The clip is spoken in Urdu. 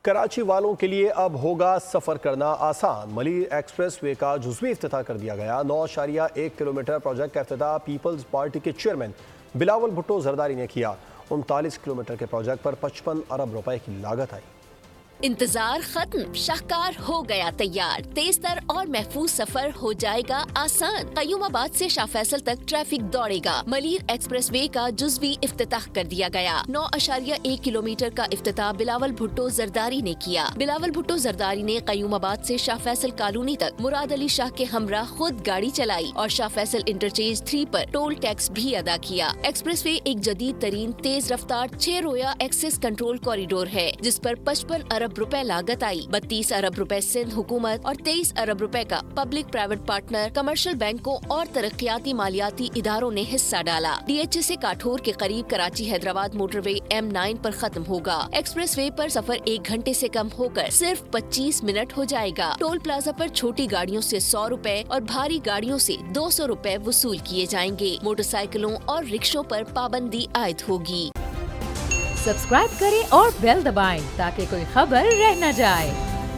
کراچی والوں کے لیے اب ہوگا سفر کرنا آسان۔ ملیر ایکسپریس وے کا جزوی افتتاح کر دیا گیا۔ 9.1 کلومیٹر پروجیکٹ کا افتتاح پیپلز پارٹی کے چیئرمین بلاول بھٹو زرداری نے کیا۔ 39 کلومیٹر کے پروجیکٹ پر 55 ارب روپے کی لاگت آئی۔ انتظار ختم، شاہکار ہو گیا تیار، تیز تر اور محفوظ سفر ہو جائے گا آسان۔ قیوم آباد سے شاہ فیصل تک ٹریفک دوڑے گا۔ ملیر ایکسپریس وے کا جزوی افتتاح کر دیا گیا۔ 9.1 کلومیٹر کا افتتاح بلاول بھٹو زرداری نے کیا۔ بلاول بھٹو زرداری نے قیوم آباد سے شاہ فیصل کالونی تک مراد علی شاہ کے ہمراہ خود گاڑی چلائی اور شاہ فیصل انٹرچینج 3 پر ٹول ٹیکس بھی ادا کیا۔ ایکسپریس وے ایک جدید ترین تیز رفتار 6 رویا ایکسس کنٹرول کوریڈور ہے، جس پر 55 ارب روپے لاگت آئی۔ 32 ارب روپے سندھ حکومت اور 23 ارب روپے کا پبلک پرائیویٹ پارٹنر کمرشل بینکوں اور ترقیاتی مالیاتی اداروں نے حصہ ڈالا۔ ڈی ایچ اے سے کاٹھور کے قریب کراچی حیدرآباد موٹر وے M9 پر ختم ہوگا۔ ایکسپریس وے پر سفر 1 گھنٹے سے کم ہو کر صرف 25 منٹ ہو جائے گا۔ ٹول پلازا پر چھوٹی گاڑیوں سے 100 روپے اور بھاری گاڑیوں سے 200 روپے وصول کیے جائیں گے۔ موٹر سائیکلوں اور رکشوں پر پابندی عائد ہوگی۔ سبسکرائب کریں اور بیل دبائیں تاکہ کوئی خبر رہ نہ جائے۔